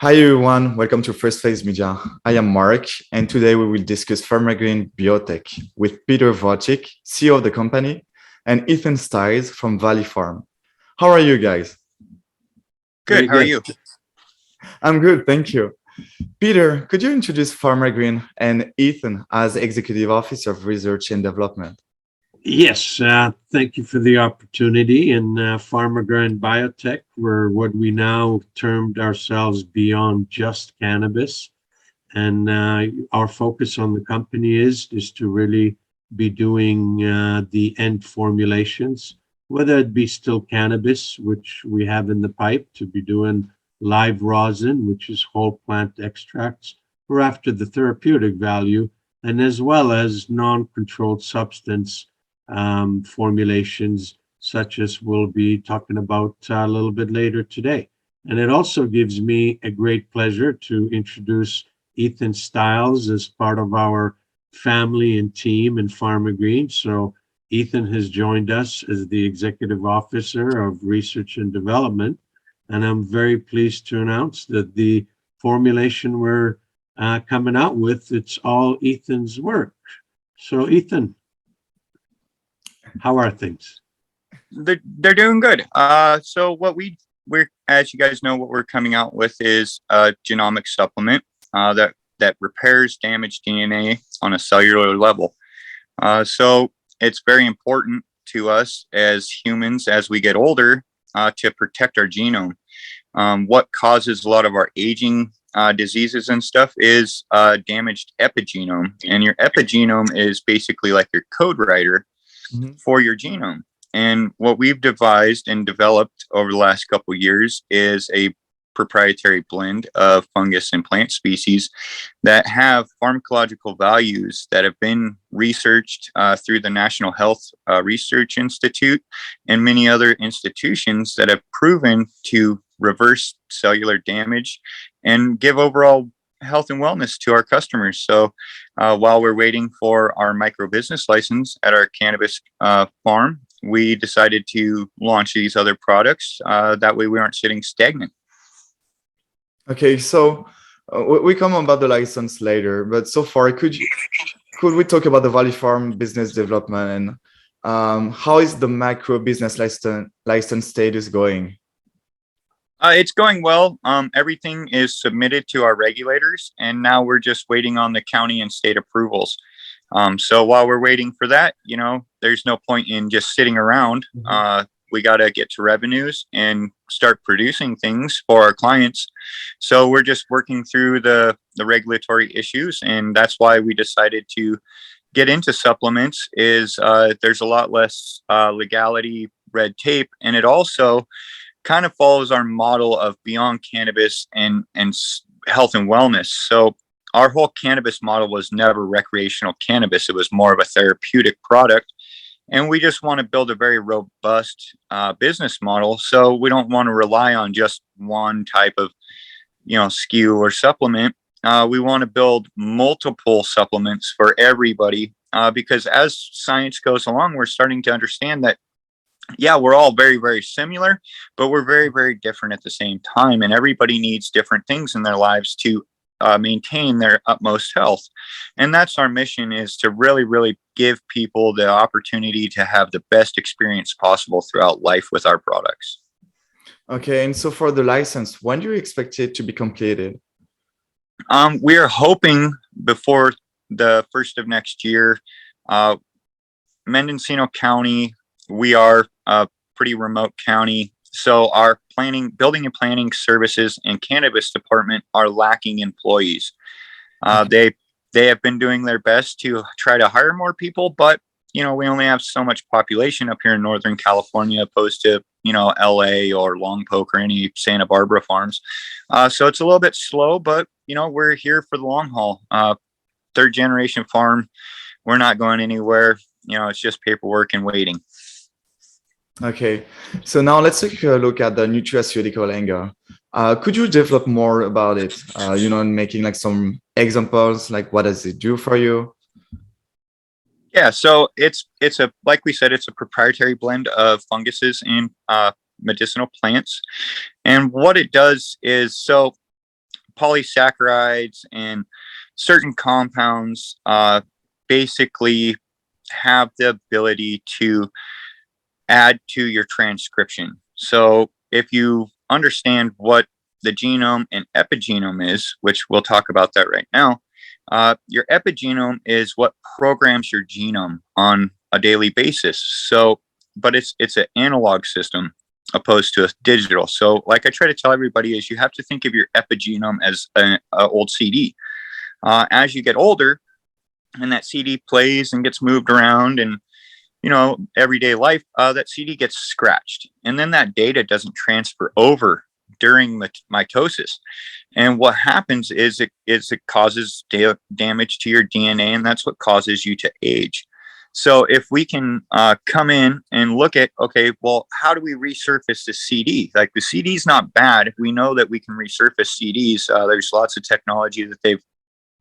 Hi everyone, welcome to First Phase Media. I am Mark, and today we will discuss Pharmagreen Biotech with Peter Wojcik, CEO of the company, and Ethan Stiles from Valley Farm. How are you guys? Good. How are you? I'm good, thank you. Peter, could you introduce Pharmagreen and Ethan as Executive Officer of Research and Development? Yes, thank you for the opportunity. In Pharmagreen Biotech, we're what we now termed ourselves beyond just cannabis. And our focus on the company is to really be doing the end formulations, whether it be still cannabis, which we have in the pipe, to be doing live rosin, which is whole plant extracts, or after the therapeutic value, and as well as non-controlled substance formulations, such as we'll be talking about a little bit later today. And it also gives me a great pleasure to introduce Ethan Stiles as part of our family and team in Pharmagreen. So Ethan has joined us as the Executive Officer of Research and Development. And I'm very pleased to announce that the formulation we're coming out with, it's all Ethan's work. So Ethan, how are things? They're doing good. So we're as you guys know, what we're coming out with is a genomic supplement that repairs damaged DNA on a cellular level. So it's very important to us as humans as we get older to protect our genome. What causes a lot of our aging diseases and stuff is damaged epigenome, and your epigenome is basically like your code writer for your genome. And what we've devised and developed over the last couple of years is a proprietary blend of fungus and plant species that have pharmacological values that have been researched through the National Health Research Institute and many other institutions that have proven to reverse cellular damage and give overall health and wellness to our customers. So while we're waiting for our micro business license at our cannabis farm, we decided to launch these other products. That way we aren't sitting stagnant. Okay, so we come about the license later, but so far, could we talk about the Valley Farm business development and how is the macro business license status going? It's going well. Everything is submitted to our regulators, and now we're just waiting on the county and state approvals. So while we're waiting for that, there's no point in just sitting around. We got to get to revenues and start producing things for our clients. So we're just working through the regulatory issues, and that's why we decided to get into supplements. There's a lot less legality, red tape, and it also kind of follows our model of beyond cannabis and health and wellness. So our whole cannabis model was never recreational cannabis. It was more of a therapeutic product. And we just want to build a very robust business model. So we don't want to rely on just one type of, SKU or supplement. We want to build multiple supplements for everybody because as science goes along, we're starting to understand that we're all very, very similar, but we're very, very different at the same time. And everybody needs different things in their lives to maintain their utmost health. And that's our mission, is to really, really give people the opportunity to have the best experience possible throughout life with our products. Okay, and so for the license, when do you expect it to be completed? We are hoping before the first of next year. Mendocino County, we are a pretty remote county, so our building and planning services and cannabis department are lacking employees. They have been doing their best to try to hire more people, but we only have so much population up here in Northern California opposed to LA or Longpoke or any Santa Barbara farms. So it's a little bit slow, but we're here for the long haul. Third generation farm, we're not going anywhere. It's just paperwork and waiting. Okay, so now let's take a look at the nutraceutical angle. Could you develop more about it? And making like some examples, like what does it do for you? Yeah, so it's like we said, it's a proprietary blend of funguses and medicinal plants. And what it does is, so polysaccharides and certain compounds basically have the ability to add to your transcription. So if you understand what the genome and epigenome is, which we'll talk about that right now, your epigenome is what programs your genome on a daily basis. So, but it's an analog system opposed to a digital. So like I try to tell everybody is you have to think of your epigenome as an old CD. As you get older and that CD plays and gets moved around and, you know, everyday life, that CD gets scratched. And then that data doesn't transfer over during mitosis. And what happens is it causes damage to your DNA, and that's what causes you to age. So if we can come in and look at, okay, well, how do we resurface the CD? Like the CD is not bad. We know that we can resurface CDs. There's lots of technology that they've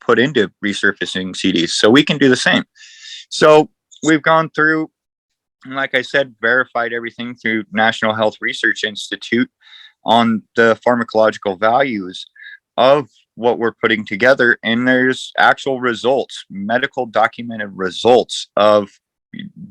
put into resurfacing CDs. So we can do the same. So we've gone through, like I said, verified everything through National Health Research Institute on the pharmacological values of what we're putting together. And there's actual results, medical documented results of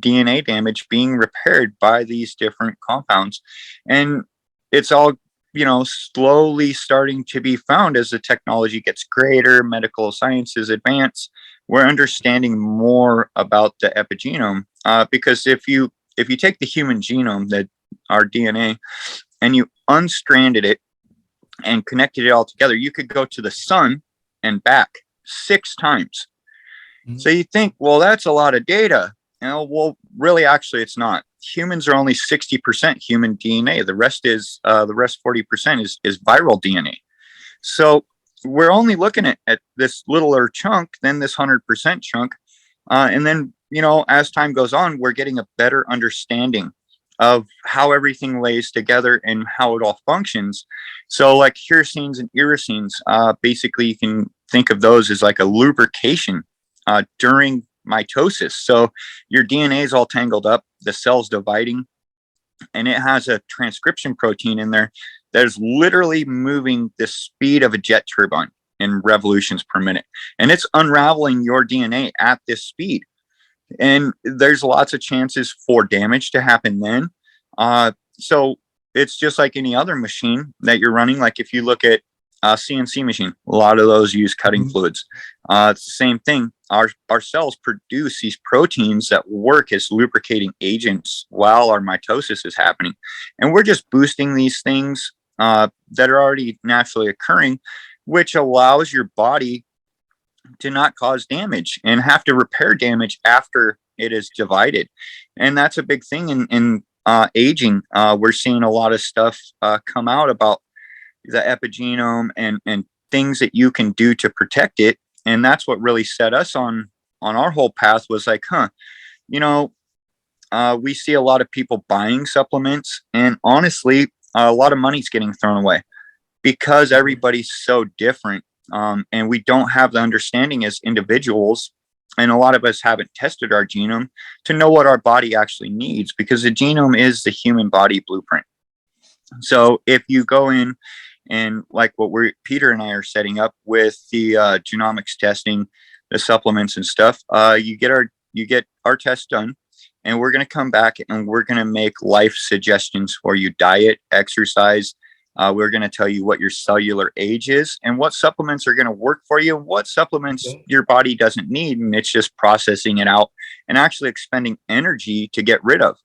DNA damage being repaired by these different compounds. And it's all, you know, slowly starting to be found as the technology gets greater, medical sciences advance. We're understanding more about the epigenome because if you take the human genome, that our DNA, and you unstranded it and connected it all together, you could go to the sun and back 6 times. Mm-hmm. So you think, well, that's a lot of data. You know, well, really, actually, it's not. Humans are only 60% human DNA. The rest 40% is viral DNA. So we're only looking at this littler chunk than this 100% chunk. And then, you know, as time goes on, we're getting a better understanding of how everything lays together and how it all functions. So like hyoscines and uracils, basically you can think of those as like a lubrication during mitosis. So your DNA is all tangled up, the cell's dividing, and it has a transcription protein in there that is literally moving the speed of a jet turbine in revolutions per minute. And it's unraveling your DNA at this speed. And there's lots of chances for damage to happen then. So it's just like any other machine that you're running. Like if you look at a CNC machine, a lot of those use cutting fluids. It's the same thing. Our cells produce these proteins that work as lubricating agents while our mitosis is happening. And we're just boosting these things that are already naturally occurring, which allows your body to not cause damage and have to repair damage after it is divided. And that's a big thing in aging. We're seeing a lot of stuff come out about the epigenome and things that you can do to protect it. And that's what really set us on our whole path was like, you know, we see a lot of people buying supplements, and honestly, a lot of money's getting thrown away because everybody's so different. And we don't have the understanding as individuals, and a lot of us haven't tested our genome to know what our body actually needs, because the genome is the human body blueprint. So if you go in and like what Peter and I are setting up with the genomics testing, the supplements and stuff, you get our test done, and we're going to come back and we're going to make life suggestions for you: diet, exercise. We're going to tell you what your cellular age is and what supplements are going to work for you, and what supplements your body doesn't need, and it's just processing it out and actually expending energy to get rid of,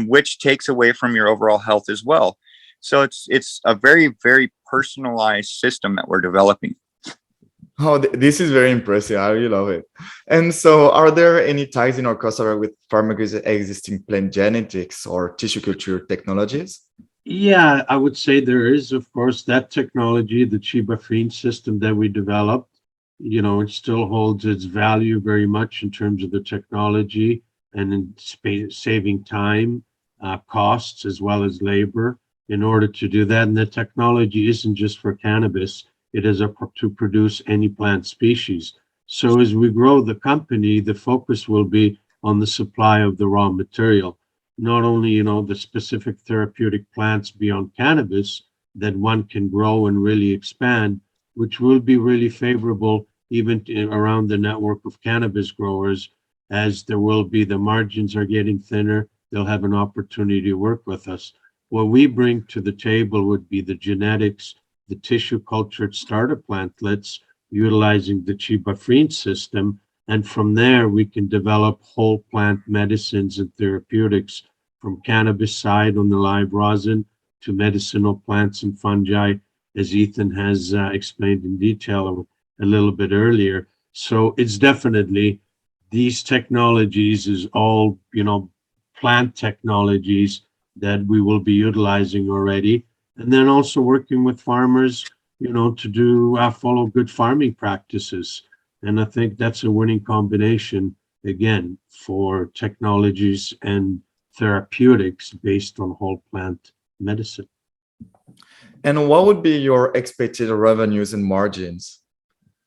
which takes away from your overall health as well. So it's a very, very personalized system that we're developing. Oh, this is very impressive. I really love it. And so are there any ties in or crossover with Pharmagreen's existing plant genetics or tissue culture technologies? Yeah, I would say there is, of course, that technology, the Chibafin system that we developed. You know, it still holds its value very much in terms of the technology and in saving time, costs, as well as labor in order to do that. And the technology isn't just for cannabis, it is to produce any plant species. So as we grow the company, the focus will be on the supply of the raw material. Not only, you know, the specific therapeutic plants beyond cannabis that one can grow and really expand, which will be really favorable even around the network of cannabis growers, as there will be, the margins are getting thinner. They'll have an opportunity to work with us. What we bring to the table would be the genetics, the tissue cultured starter plantlets, utilizing the Chibafrin system. And from there, we can develop whole plant medicines and therapeutics, from cannabis side on the live rosin to medicinal plants and fungi, as Ethan has explained in detail a little bit earlier. So it's definitely, these technologies is all, plant technologies that we will be utilizing already. And then also working with farmers, to do follow good farming practices. And I think that's a winning combination, again, for technologies and therapeutics based on whole plant medicine. And what would be your expected revenues and margins?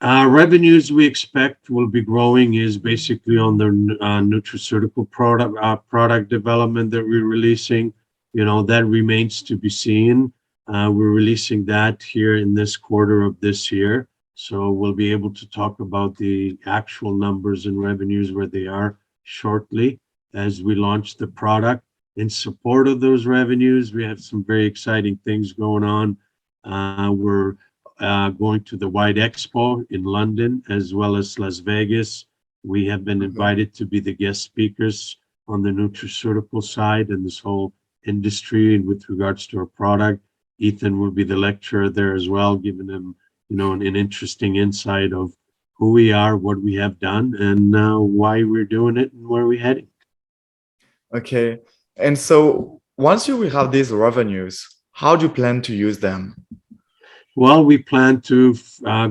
Revenues we expect will be growing is basically on the nutraceutical product development that we're releasing. That remains to be seen. We're releasing that here in this quarter of this year. So we'll be able to talk about the actual numbers and revenues where they are shortly as we launch the product. In support of those revenues, we have some very exciting things going on. We're going to the White Expo in London as well as Las Vegas. We have been invited to be the guest speakers on the nutraceutical side and this whole industry and with regards to our product. Ethan will be the lecturer there as well, giving them, an interesting insight of who we are, what we have done, and why we're doing it and where we're heading. Okay. And so once you will have these revenues, how do you plan to use them? Well, we plan to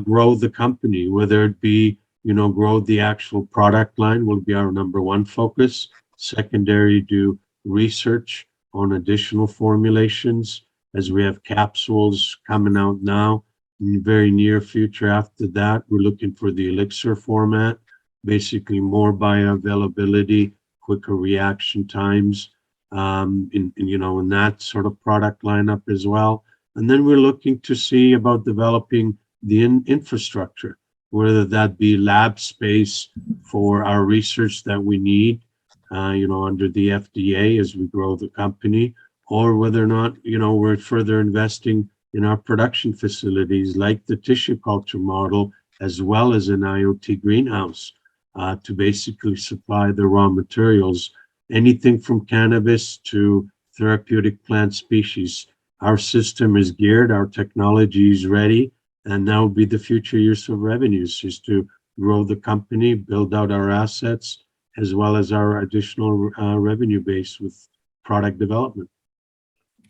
grow the company, whether it be, grow the actual product line will be our number one focus. Secondary, do research on additional formulations, as we have capsules coming out now. In the very near future after that, we're looking for the elixir format, basically more bioavailability, quicker reaction times, in that sort of product lineup as well. And then we're looking to see about developing the infrastructure, whether that be lab space for our research that we need, under the FDA as we grow the company, or whether or not, we're further investing in our production facilities like the tissue culture model, as well as an IoT greenhouse, to basically supply the raw materials, anything from cannabis to therapeutic plant species. Our system is geared, our technology is ready, and that will be the future use of revenues, is to grow the company, build out our assets, as well as our additional revenue base with product development.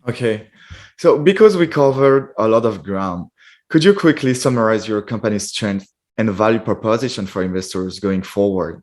Okay. So because we covered a lot of ground, could you quickly summarize your company's strength and value proposition for investors going forward?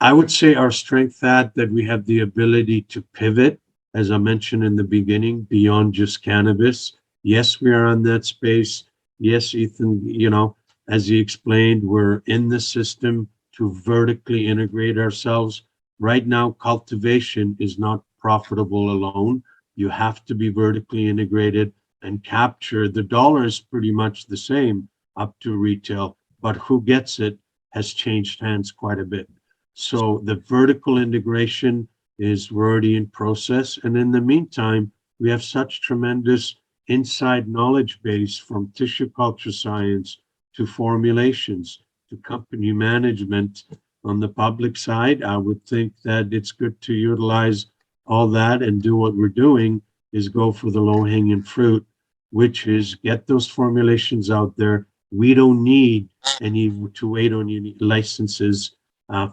I would say our strength that we have the ability to pivot, as I mentioned in the beginning, beyond just cannabis. Yes, we are on that space. Yes, Ethan, as he explained, we're in the system to vertically integrate ourselves. Right now, cultivation is not profitable alone. You have to be vertically integrated and capture. The dollar is pretty much the same up to retail, but who gets it has changed hands quite a bit. So the vertical integration is already in process. And in the meantime, we have such tremendous inside knowledge base, from tissue culture science to formulations to company management. On the public side, I would think that it's good to utilize all that and do what we're doing, is go for the low-hanging fruit, which is get those formulations out there. We don't need to wait on any licenses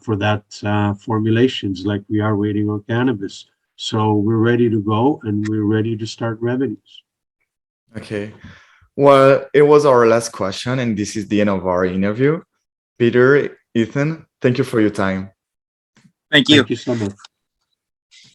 for that formulations like we are waiting on cannabis. So we're ready to go and we're ready to start revenues. Okay. Well, it was our last question, and this is the end of our interview. Peter, Ethan, thank you for your time. Thank you. Thank you so much.